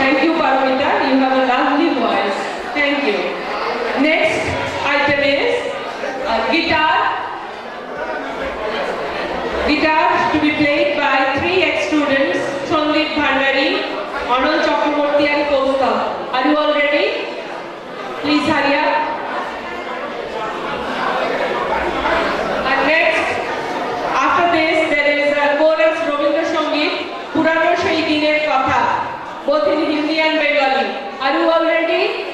Thank you, Paramita. You have a lovely voice. Thank you. Next item is guitar. Guitar to be played by 3 ex-students, Sandip Bhandari, Anand Chakraborty and Kaustav. Are you all ready? Please hurry up. And next, after this, there is a chorus Rabindra Sangeet, Purano Shei Diner Kotha, both in Hindi and Bengali. Are you all ready?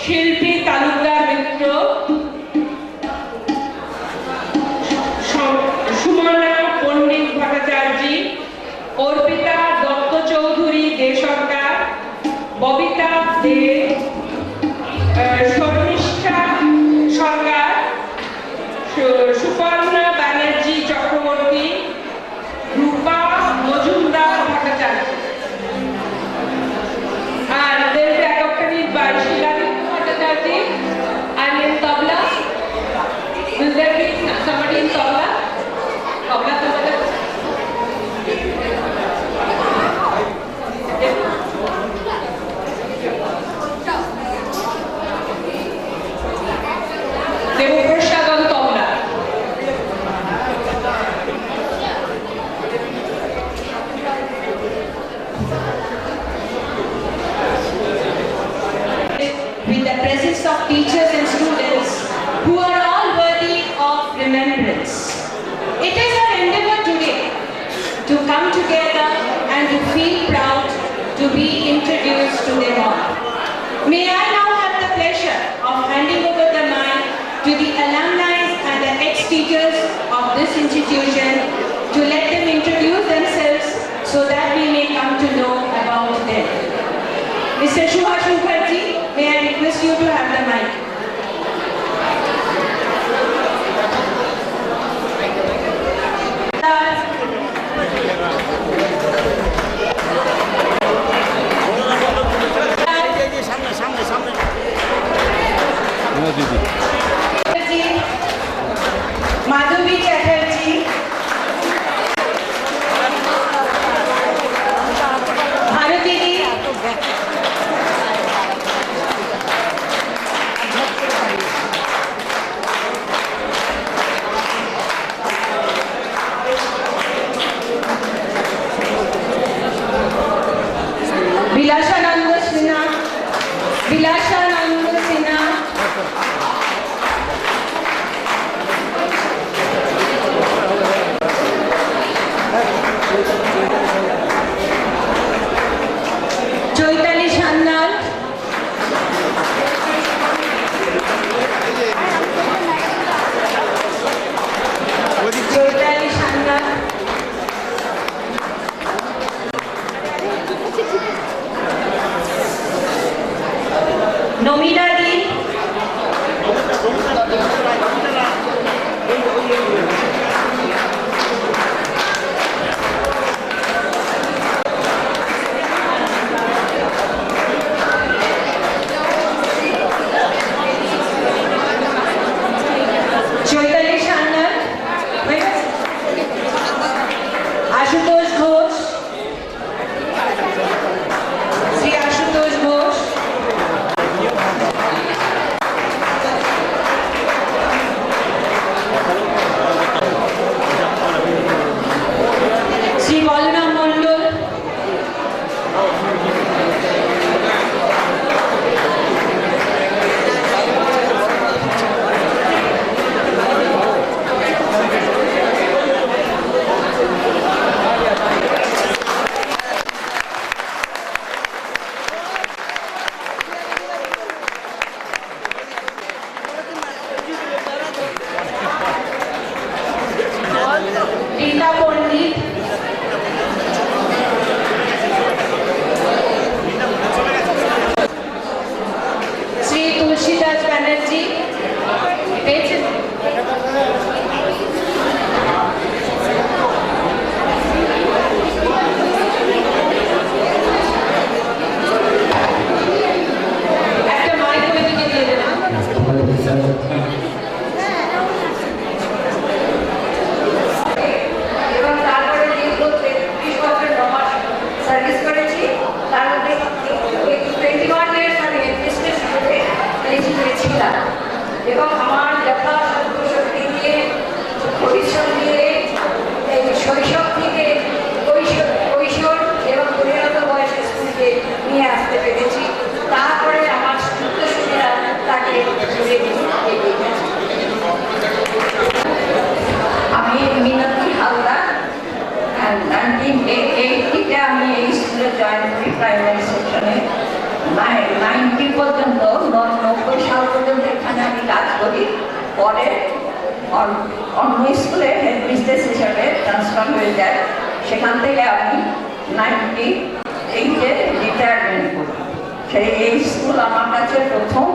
শিল্পী তালুকদার মিত্র, সুমনা পণ্ডিত ভট্টাচার্য, অর্পিতা দত্ত চৌধুরী দে সরকার, ববিতা দে, শর্মিষ্ঠা সরকার, সুপর্ণা ব্যানার্জি চক্রবর্তী, রূপা Majumdar Bhattacharya. And there is accompanied by Shiladip Bhattacharjee. And in tabla, will there be somebody in tabla? Tabla, tabla. Devoprasad on tabla. With the presence of teachers and students who are all worthy of remembrance. It is our endeavor today to come together and to feel proud to be introduced to them all. May I now have the pleasure of handing over the mic to the alumni and the ex-teachers of this institution to let them introduce themselves so that we may come to know about them. Mr. Subhash Mukherjee, may I request you to have the mic. Madhavi Chaitali Sanyal, Ashutosh Ghosh, Shri Ashutosh Ghosh, Shri Balaram মণ্ডল, রীতা পণ্ডিত, শ্রী তুলসীদাস ব্যানার্জি, পেয়েছেন? একটা mic ওইদিকে দিয়ে দেবেন। এবং তারপরে দীর্ঘ 33 বছর 9 মাস service করেছি। তার মধ্যে 21 ইয়ার্স আমি এডমিনিস্ট্রেশন হিসেবে এলিজিবল ছিলাম এবং আমার যথাসাধ্য শক্তি দিয়ে পরিশ্রম দিয়ে এই শৈশব থেকে কৈশোর এবং পরিণত বয়সে স্কুলকে নিয়ে আসতে পেরেছি। তারপরে আমার উত্তরসূরিরা তাকে এগিয়ে গেছে। আমি মিনতি হালদার, 1980-তে আমি এই স্কুলে জয়েন করি প্রাইমারি সেকশনে। 90 পর্যন্ত 90 সাল পর্যন্ত এখানে আমি কাজ করি। পরে অন্য স্কুলে হেডমিস্ট্রেস হিসাবে ট্রান্সফার হয়ে যায়। সেখান থেকে আমি 98-এ রিটায়ারমেন্ট করি। এই স্কুল আমার কাছে প্রথম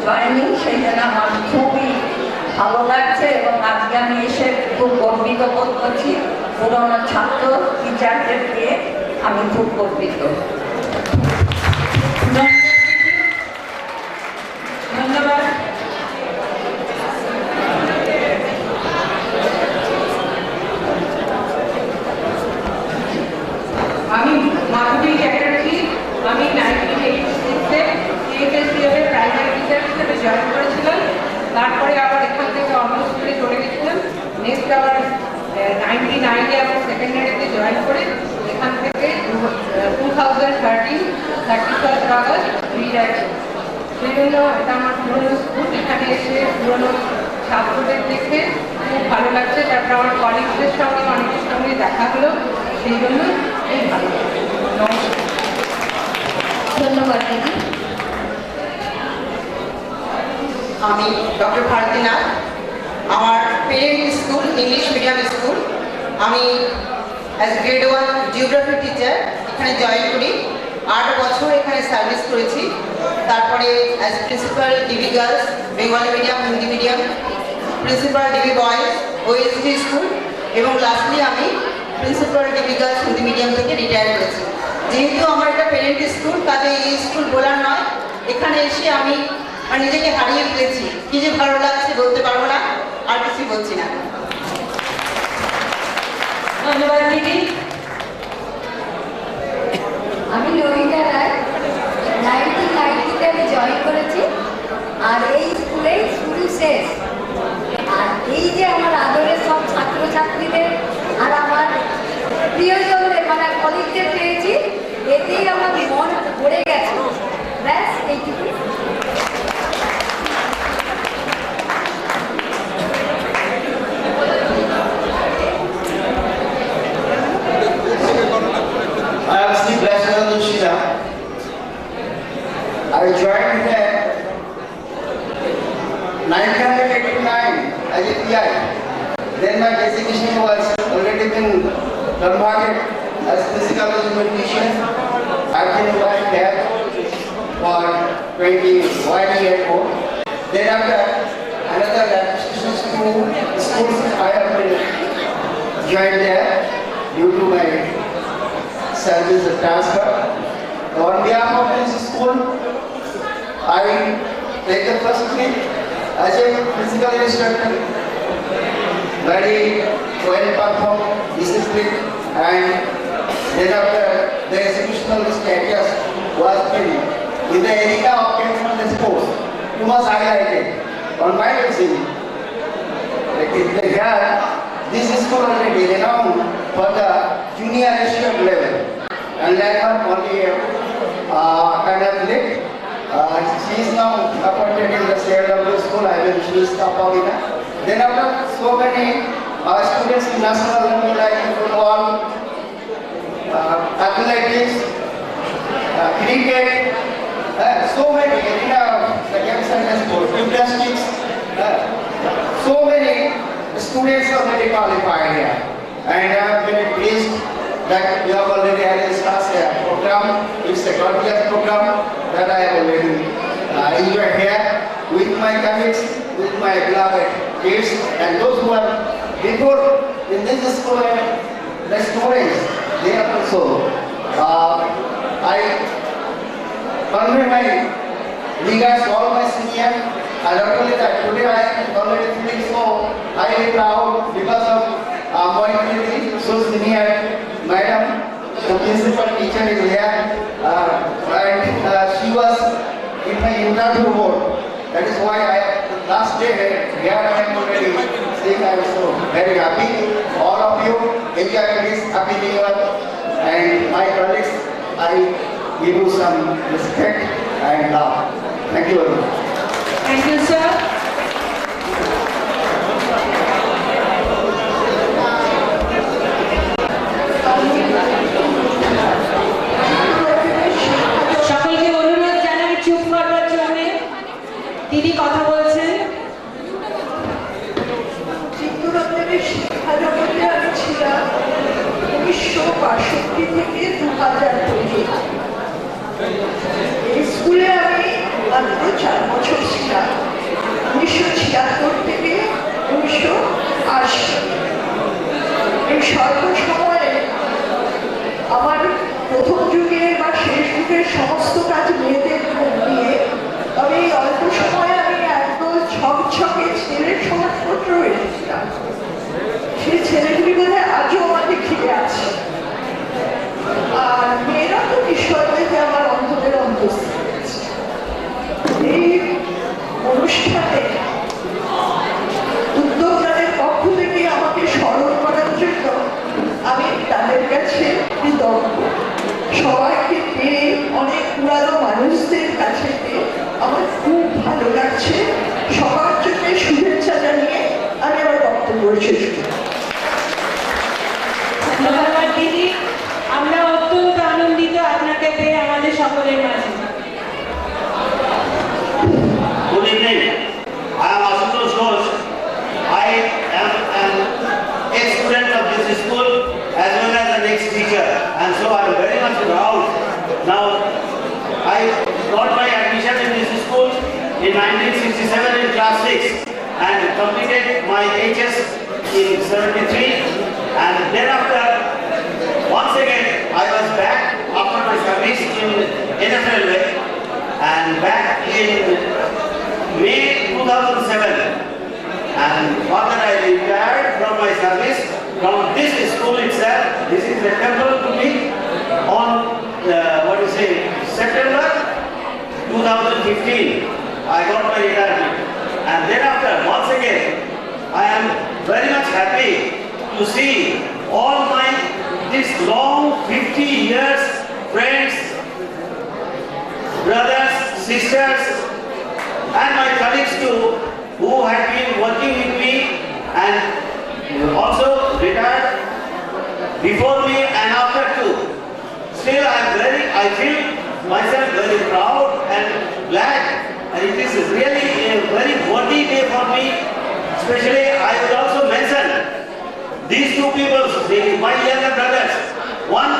জয়েনিং, সেই জন্য আমার খুবই ভালো লাগছে এবং আজকে আমি এসে খুব গর্বিত বোধ করছি। পুরনো ছাত্র টিচারদের দিয়ে আমি খুব গর্বিত। ধন্যবাদ। আমি মাধবী চ্যাটার্জি, আমি 1986-এ CHSDF এর প্রাইমারি টিচার হিসেবে জয়েন করেছিলাম। তারপরে আবার এখান থেকে অন্য স্কুলে চলে গেছিলাম। নেক্সট আবার 99-এ আবার সেকেন্ডারিতে জয়েন করে এখান থেকে 31st আগস্ট রিটায়ার করি। সেই জন্য এটা আমার পুরনো স্কুল। এখানে এসে পুরনো ছাত্রদের দেখে খুব ভালো লাগছে। তারপর আমার কলিগদের সঙ্গে অনেকের সঙ্গে দেখা হলো, সেই জন্য খুব ভালো লাগছে। নমস্কার। ধন্যবাদ দিদি। আমি ডক্টর ভারতী নাথ। আমার parent school English medium school. আমি অ্যাজ গ্রেড 1 জিওগ্রাফি টিচার এখানে জয়েন করি। 8 বছর এখানে সার্ভিস করেছি। তারপরে as principal DB girls Bengali medium, Hindi medium, principal DB boys OSD school এবং লাস্টলি আমি principal DB girls Hindi medium থেকে রিটায়ার করেছি। যেহেতু আমার এটা পেরেন্ট স্কুল, কাজে এই স্কুল বলার নয়। এখানে এসে আমি নিজেকে হারিয়ে ফেলেছি। কি যে ভালো লাগছে বলতে পারবো না, আর কিছু বলছি না। ধন্যবাদ দিদি। আমি ললিতা রায়, 1990-তে আমি জয়েন করেছি। আর এই স্কুলেই শুরু শেষ। আর এই যে আমার আদরের সব ছাত্রছাত্রীদের আর আমার প্রিয়জনদের মানে কলিগদের পেয়েছি, এতেই আমার মন ভরে গেছে। ব্যাস এইটুকু। I joined there 1989 as a PI. Then my designation was already been converted as physical education. I've been working there for 21 years more. Thereafter, another administration school I have joined there due to my service transfer. On behalf of this school, I take the first week as a physical instructor, very well performed, disciplined, and then after the executional status was built in the area of the sports. You must highlight it on my resume. This is school already renowned for the junior national level, and like only kind of late. She is now appointed in the CLW school. I will choose Tapavina. Then after so many students in national level like football, athletics, cricket, so many the games and sports, gymnastics, so many students are very qualified here. And I am very pleased that you have already arranged us a program. It's a glorious program that I have already enjoyed here with my colleagues, with my beloved kids, and those who are before in this school, the students, they are also. I convey my regards to all my seniors, and not only that, today I am already feeling so highly proud because of my so senior madam, the principal teacher is here, and she was in my interview board. That is why last day here I am already saying I am so very happy. All of you enjoy this happy new year, and my colleagues, I give you some respect and love. Thank you very much. Thank you, sir. সকলকে অনুরোধ জানাই চুপ করবার জন্য। দিদি কথা বলছেন। চিত্তরঞ্জনের শিক্ষা জগতে আমি ছিলাম 1962 থেকে 2000 পর্যন্ত। এই স্কুলে আমি মাত্র 4 বছর ছিলাম, 1976 থেকে 1980। এই স্বল্প সময়ে আমার প্রথম যুগের বা শেষ যুগের সমস্ত কাজ মেয়েদের নিয়ে, তবে এই অল্প সময়ে আমি একদম ছকছকে ছেলের সমাজপত্র এসেছিলাম। সেই ছেলেগুলি বোধহয় আজও আমাকে ঘিরে আছে, আর মেয়েরা তো নিঃসন্দেহে আমার অন্তরের অন্তঃস্থ। এই অনুষ্ঠানে উদ্যোক্তাদের পক্ষ থেকে আমাকে স্মরণ করার জন্য আমি তাদের কাছে কৃতজ্ঞ। সবাইকে পেয়ে, অনেক পুরানো মানুষদের কাছে পেয়ে আমার খুব ভালো লাগছে। সবার জন্য শুভেচ্ছা জানিয়ে আমি আমার বক্তব্য শেষ করি। ধন্যবাদ দিদি, আমরা অত্যন্ত আনন্দিত আপনাকে পেয়ে আমাদের সকলের মাঝে। Good evening. I am Asutosh Ghosh. I am an ex-student of this school as well as an ex-teacher, and so I am very much proud. Now, I got my admission in this school in 1967 in class 6 and completed my HS in 73, and thereafter, once again, I was back after my service in NFL and back in May 2007, and after I retired from my service from this school itself. This is the temple to me on September 2015. I got my retirement, and thereafter once again I am very much happy to see all my this long 50 years friends, brothers, sisters, and my colleagues too, who had been working with me and also retired before me and after too. Still, I feel myself very proud and glad, and it is really a very worthy day for me. Especially, I would also mention these two people, my younger brothers. One,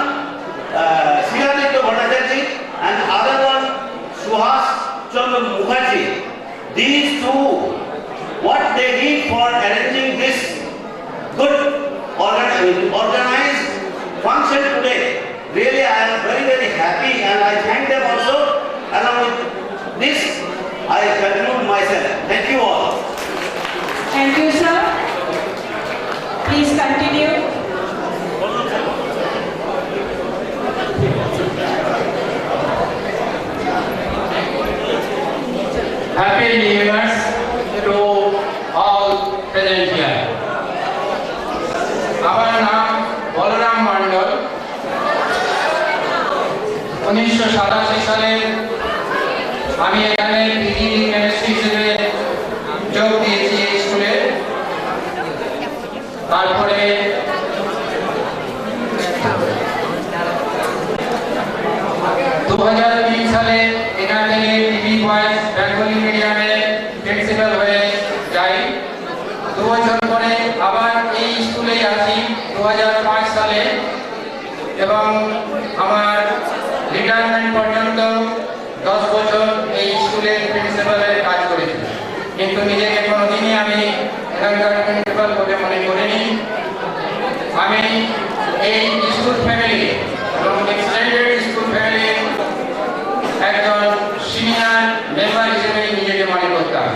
Shiladitya Bhattacharya, and other one, Suhas Chandra Mukherjee. These two, what they did for arranging this good organized function today. Really, I am very, very happy and I thank them also. Along with this, I conclude myself. Thank you all. Thank you, sir. Please continue. Happy New Year to all present here. আমার নাম বলরাম মণ্ডল। 1987 সালে আমি এখানে PG chemistry হিসেবে যোগ দিয়েছি এই স্কুলে। তারপরে 2003 সালে এখান থেকে টিভি বয়েজ বেঙ্গলি মিডিয়ামে প্রিন্সিপাল হয়ে যাই। 2 বছর পরে আবার এই স্কুলেই আসি 2005 সালে এবং আমার রিটায়ারমেন্ট পর্যন্ত 10 বছর এই স্কুলের প্রিন্সিপালের কাজ করেছি, কিন্তু নিজেকে কোনোদিনই আমি এখানকার প্রিন্সিপাল বলে মনে করিনি। আমি এই স্কুল ফ্যামিলি এবং এক্সটেন্ডেড স্কুল ফ্যামিলির একজন সিনিয়র মেম্বার হিসেবে নিজেকে মনে করতাম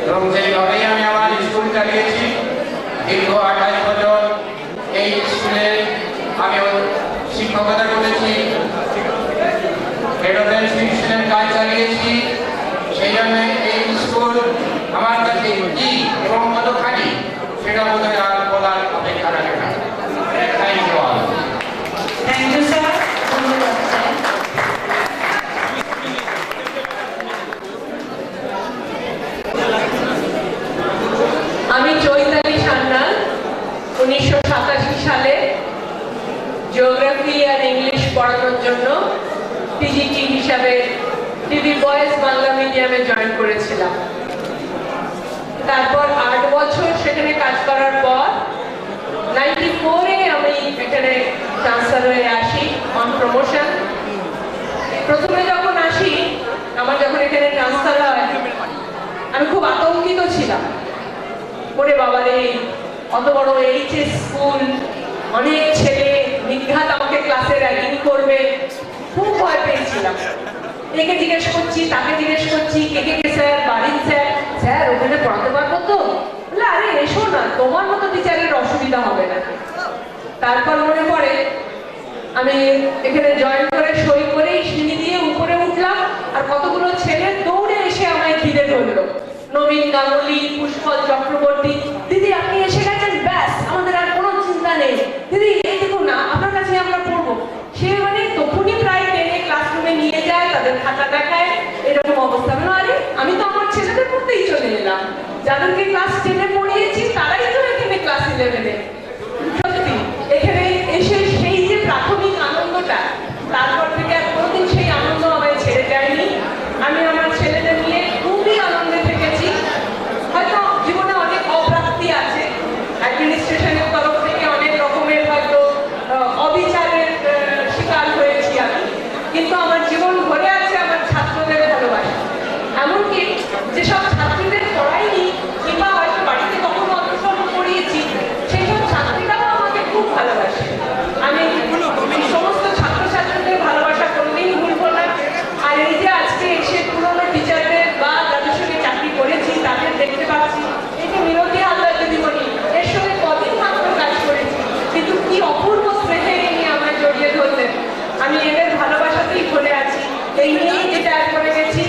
এবং সেইভাবেই আমি আমার স্কুল চালিয়েছি। দীর্ঘ 28 বছর এই স্কুলে আমি শিক্ষকতা করেছি, হেড অফ ইনস্টিটিউশনের কাজ চালিয়েছি। সেই জন্য এই স্কুল আমার কাছে কি এবং কতখানি সেটা বোধহয় আর বলার অপেক্ষা রাখে না। Thank you all. Thank you, sir. আমি চৈতালি সান্যাল 1987 সালে জিওগ্রাফি আর ইংলিশ পড়ানোর জন্য পিজিটি হিসাবে টিভি বয়েজ বাংলা মিডিয়ামে জয়েন করেছিলাম। তারপর 8 বছর সেখানে কাজ করার পর 94-এ আমি এখানে ট্রান্সফার হয়ে আসি অন প্রমোশন। প্রথমে যখন আসি, আমার যখন এখানে ট্রান্সফার হয়, আমি খুব আতঙ্কিত ছিলাম। ওরে বাবারে, অত বড় এইচএস স্কুল, অনেক ছেলে, নির্ঘাত আমাকে ক্লাসে র্যাগিং করবে, খুব ভয় পেয়েছিলাম। একে জিজ্ঞেস করছি, তাকে জিজ্ঞেস করছি, কে স্যার, বাড়ির স্যার, স্যার ওখানে পড়াতে পারবো তো? বলে আরে এসো না, তোমার মতো টিচারের অসুবিধা হবে না। তারপর মনে পড়ে আমি এখানে জয়েন করে সই করেই সিঁড়ি দিয়ে উপরে উঠলাম, আর কতগুলো ছেলে দৌড়ে এসে আমায় ঘিরে ধরলো। নবীন গাঙ্গুলি, পুষ্পল চক্রবর্তী, দিদি আপনি এসে গেছেন, ব্যাস আমাদের আর কোনো চিন্তা নেই, দিদি এই দেখুন না আপনার কাছে আমরা পড়বো। সে মানে তখনই প্রায় টেনে ক্লাসরুমে নিয়ে যায়, তাদের খাতা দেখায়, এরকম অবস্থা। আরে আমি তো আমার ছেলেদের পড়তেই চলে এলাম, যাদেরকে ক্লাস 10-এ পড়িয়েছি তারাই তো এখানে ক্লাস 11-এ। সত্যি এখানে এসে সেই যে প্রাথমিক আনন্দটা, তারপর থেকে আর কোনোদিন সেই আনন্দ আমায় ছেড়ে যায়নি। আমি আমার ছেলেদের নিয়ে খুবই আনন্দে থেকেছি। হয়তো জীবনে অনেক অপ্রাপ্তি আছে, অ্যাডমিনিস্ট্রেশনের তরফ থেকে অনেক রকমের হয়তো অবিচারের শিকার হয়েছি আমি, কিন্তু আমার জীবন ভরে আছে আমার ছাত্রদের ভালোবাসা। এমনকি যেসব ছাত্রীদের পড়াইনি কিংবা হয়তো বাড়িতে কখনো অনুসরণ করিয়েছি, সেই সব ছাত্রীরাও আমাকে খুব ভালোবাসে। আমি সমস্ত ছাত্রছাত্রীদের ভালোবাসা করলেই ভুলবো না। আর এই যে আজকে এসে পুরোনো টিচারদের বা যাদের সঙ্গে চাকরি করেছি তাদের দেখতে পাচ্ছি, এই যে মিনতি হালদার দিদিমণি, এর সঙ্গে কদিন মাত্র কাজ করেছি, কিন্তু কি অপূর্ব স্নেহে নিয়ে আমায় জড়িয়ে ধরলেন। আমি এদের ভালোবাসাতেই ভরে আছি, এই নিয়েই যেটা করে গেছি।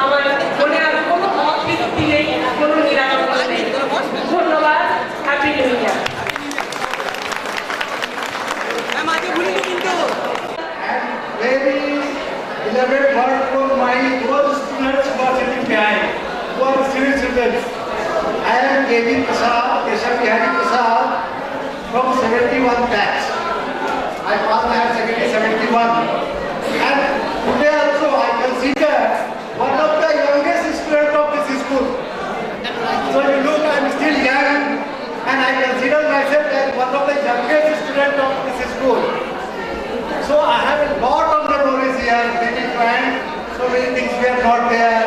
আমার মনে আর কোনো অতৃপ্তি নেই, কোনো নিরানন্দ নেই। ধন্যবাদ। Happy new year. Very beloved word for my those students who are sitting behind, who are senior students. I am KB Prasad, Keshav Bihari Prasad from 71 batch. I passed my higher secondary 71. And today also I consider one of the youngest students of this school. So you look, I am still young and I consider myself as one of the youngest students of this school. So I have a lot of memories here, many friends, so many things were not there.